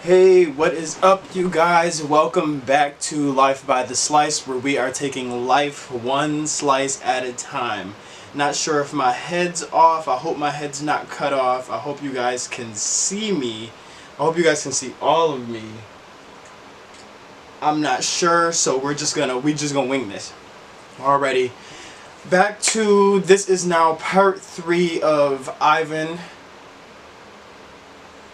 Hey, what is up, you guys? Welcome back to Life by the Slice, where we are taking life one slice at a time. Not sure if my head's off. I hope my head's not cut off. I hope you guys can see me. I hope you guys can see all of me. I'm not sure, so we just gonna wing this. Alrighty. Back to this is now part 3 of Ivan,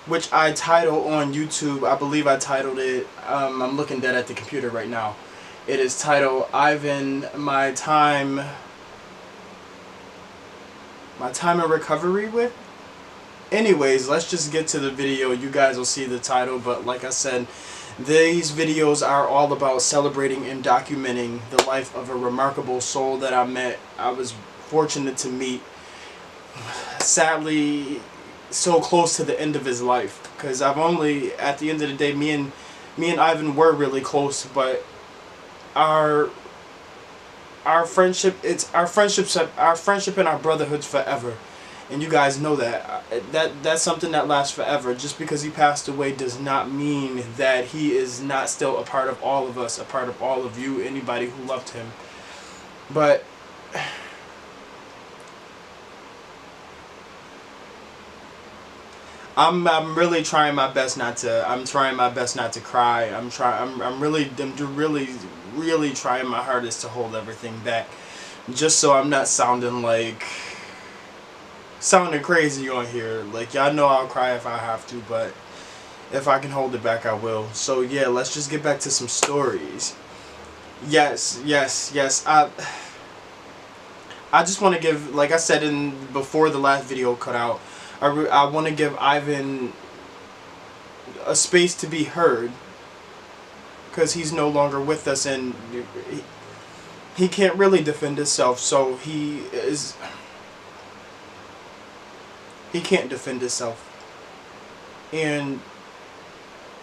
which I title on YouTube. I believe I titled it, I'm looking dead at the computer right now. It is titled Ivan, my time in recovery with. Anyways, let's just get to the video. You guys will see the title, but like I said, these videos are all about celebrating and documenting the life of a remarkable soul that I met. I was fortunate to meet, sadly, so close to the end of his life, because I've only, at the end of the day, me and Ivan were really close, but our friendship, our friendship and our brotherhood's forever, and you guys know that. That's something that lasts forever. Just because he passed away does not mean that he is not still a part of all of us, a part of all of you, anybody who loved him. But I'm really trying my best not to. I'm trying my best not to cry. I'm really trying my hardest to hold everything back, just so I'm not sounding crazy on here. Like, y'all know I'll cry if I have to, but if I can hold it back, I will. So yeah, let's just get back to some stories. Yes. I just want to give, like I said before the last video cut out, I want to give Ivan a space to be heard, because he's no longer with us, and he can't really defend himself, so he can't defend himself. And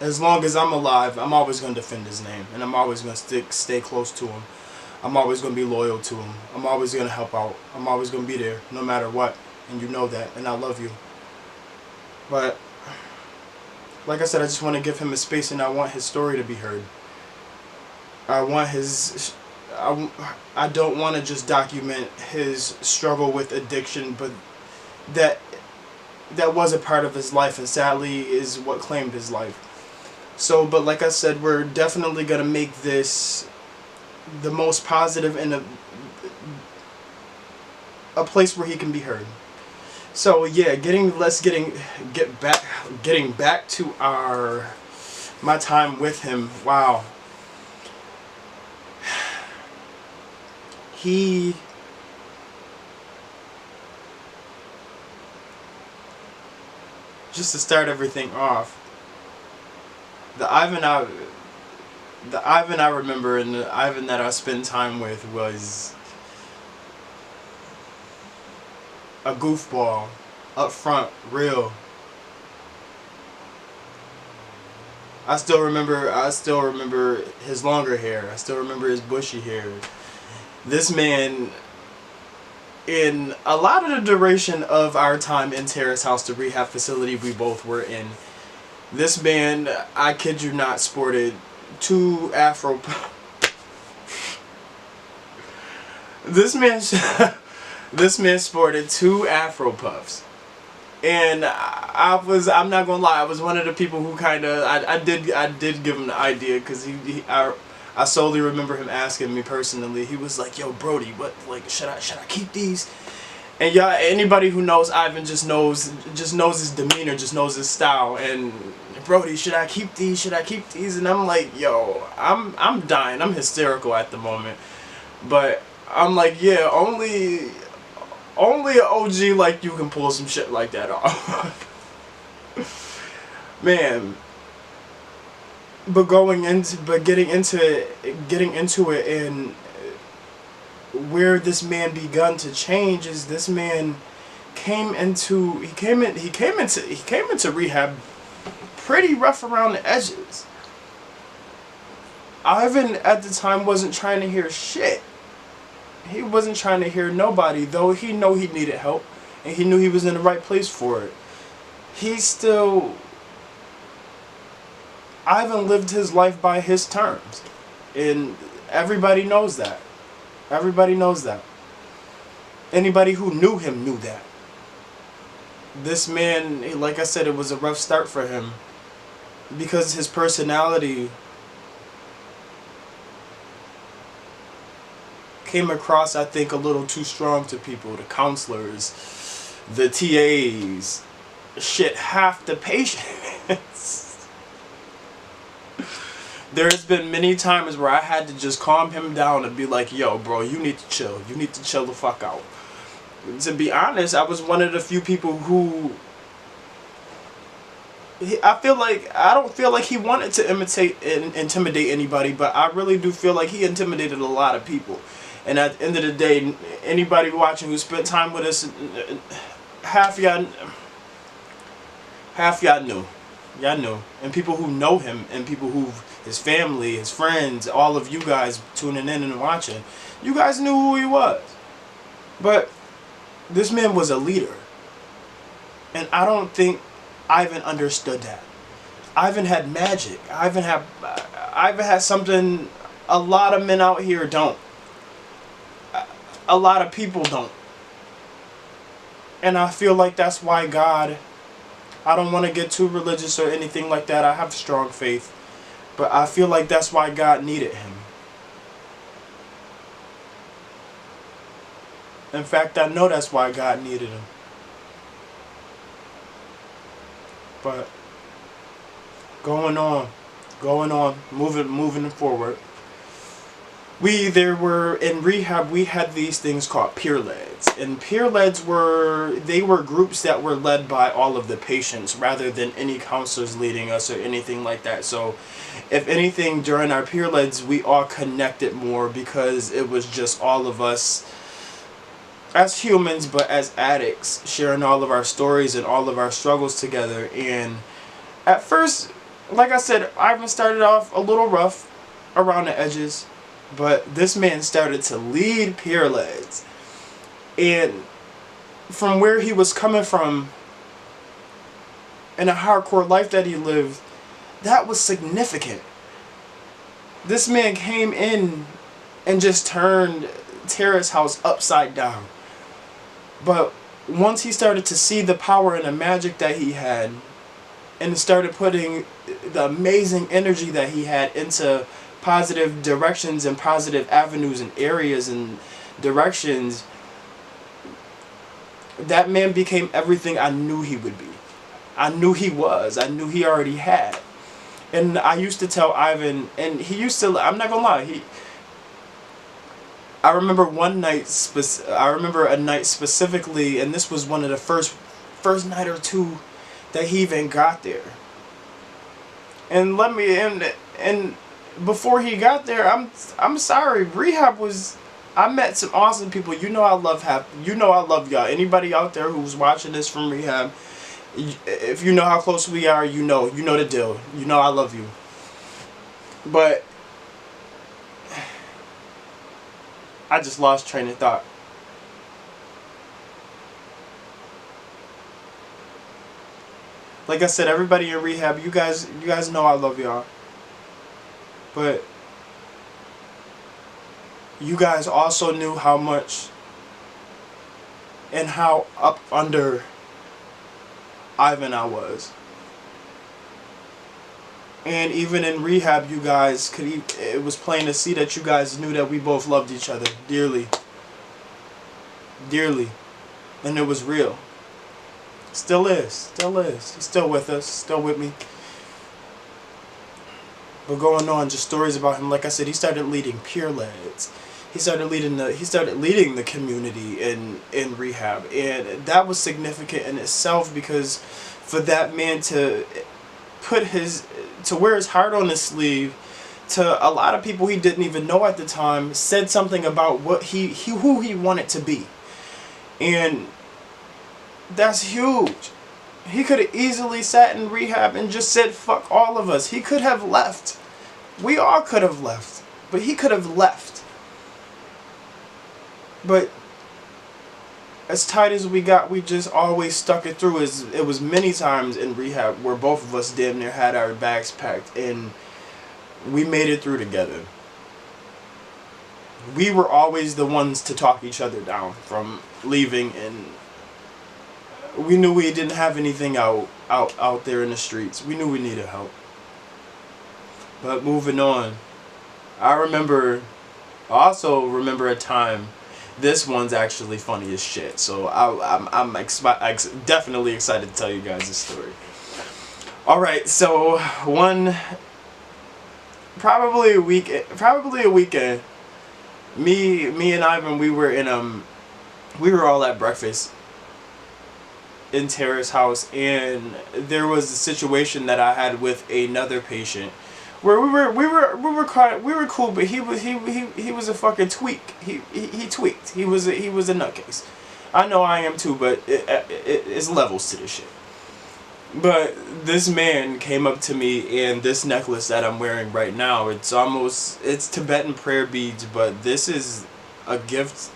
as long as I'm alive, I'm always going to defend his name, and I'm always going to stay close to him. I'm always going to be loyal to him. I'm always going to help out. I'm always going to be there, no matter what, and you know that, and I love you. But like I said, I just want to give him a space, and I want his story to be heard. I don't want to just document his struggle with addiction, but that was a part of his life, and sadly is what claimed his life. So, but like I said, we're definitely going to make this the most positive, and a place where he can be heard. So yeah, getting back to my time with him. Wow. Just to start everything off, the Ivan I remember, and the Ivan that I spent time with was a goofball, up front, real. I still remember his longer hair. I still remember his bushy hair. This man, in a lot of the duration of our time in Terrace House, the rehab facility we both were in, this man, I kid you not, sported 2 afro. This man sported 2 afro puffs, and I'm not gonna lie, I was one of the people who kind of, I did give him the idea, because I solely remember him asking me personally. He was like, "Yo, Brody, what, like, should I keep these?" And y'all, anybody who knows Ivan just knows his demeanor, just knows his style. And, "Brody, should I keep these? Should I keep these?" And I'm like, "Yo, I'm dying. I'm hysterical at the moment." But I'm like, yeah, only an OG like you can pull some shit like that off. Man. But getting into it, and where this man begun to change is this man came into rehab pretty rough around the edges. Ivan at the time wasn't trying to hear shit. He wasn't trying to hear nobody, though he knew he needed help, and he knew he was in the right place for it. he's still, Ivan lived his life by his terms. And everybody knows that. Everybody knows that. Anybody who knew him knew that. This man, like I said, it was a rough start for him. Because his personality came across, I think, a little too strong to people. The counselors, the TAs, shit, half the patients. There's been many times where I had to just calm him down and be like, yo, bro, you need to chill. You need to chill the fuck out. To be honest, I was one of the few people who... I don't feel like he wanted to intimidate anybody, but I really do feel like he intimidated a lot of people. And at the end of the day, anybody watching who spent time with us, half y'all knew. Y'all knew. And people who know him, and people who, his family, his friends, all of you guys tuning in and watching, you guys knew who he was. But this man was a leader. And I don't think Ivan understood that. Ivan had magic. Ivan had something a lot of men out here don't. A lot of people don't. And I feel like that's why God... I don't want to get too religious or anything like that. I have strong faith. But I feel like that's why God needed him. In fact, I know that's why God needed him. But going on, moving forward. There were in rehab, we had these things called peer leads, and peer leads were groups that were led by all of the patients rather than any counselors leading us or anything like that. So if anything, during our peer leads, we all connected more because it was just all of us as humans, but as addicts, sharing all of our stories and all of our struggles together. And at first, like I said, Ivan started off a little rough around the edges, but this man started to lead peer leads. And from where he was coming from and a hardcore life that he lived, that was significant. This man came in and just turned Terrace House upside down. But once he started to see the power and the magic that he had, and started putting the amazing energy that he had into positive directions and positive avenues and areas and directions, that man became everything I knew he would be. I knew he was. I knew he already had. And I used to tell Ivan, and he used to, I'm not gonna lie, I remember a night specifically, and this was one of the first night or two that he even got there. And and before he got there, I'm sorry, rehab was, I met some awesome people. You know I love y'all. Anybody out there who's watching this from rehab, if you know how close we are, you know the deal. You know I love you. But I just lost train of thought. Like I said, everybody in rehab, you guys know I love y'all. But you guys also knew how much and how up under Ivan I was. And even in rehab, you guys it was plain to see that you guys knew that we both loved each other dearly. Dearly. And it was real. Still is. He's still with us. Still with me. But going on, just stories about him. Like I said, he started leading peer leads. He started leading the community in rehab, and that was significant in itself, because for that man to wear his heart on his sleeve to a lot of people he didn't even know at the time, said something about what who he wanted to be. And that's huge. He could have easily sat in rehab and just said, fuck all of us. He could have left. We all could have left. But he could have left. But as tight as we got, we just always stuck it through. It was many times in rehab where both of us damn near had our bags packed, and we made it through together. We were always the ones to talk each other down from leaving, and we knew we didn't have anything out there in the streets. We knew we needed help. But moving on, I also remember a time. This one's actually funny as shit. So I'm definitely excited to tell you guys this story. All right, so probably a weekend. Me and Ivan, we were all at breakfast in Tara's house, and there was a situation that I had with another patient where we were cool, but he was a fucking tweak. He tweaked. He was a nutcase. I know I am too, but it's levels to this shit. But this man came up to me, and this necklace that I'm wearing right now, it's Tibetan prayer beads, but this is a gift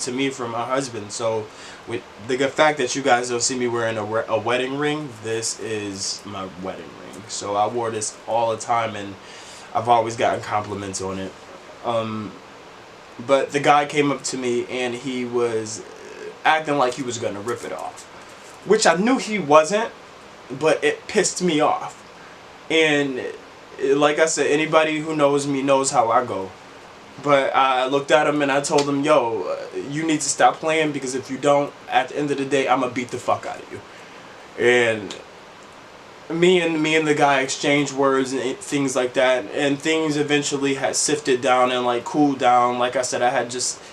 to me from my husband. So with the fact that you guys don't see me wearing a wedding ring, this is my wedding ring. So I wore this all the time, and I've always gotten compliments on it. But the guy came up to me, and he was acting like he was gonna rip it off, which I knew he wasn't, but it pissed me off. And like I said, anybody who knows me knows how I go. But I looked at him and I told him, yo, you need to stop playing, because if you don't, at the end of the day, I'm going to beat the fuck out of you. And me and the guy exchanged words and things like that. And things eventually had sifted down and like cooled down. Like I said,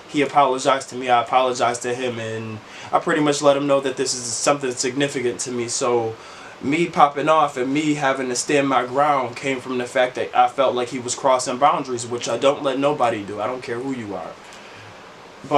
he apologized to me, I apologized to him. And I pretty much let him know that this is something significant to me. So me popping off and me having to stand my ground came from the fact that I felt like he was crossing boundaries, which I don't let nobody do. I don't care who you are. But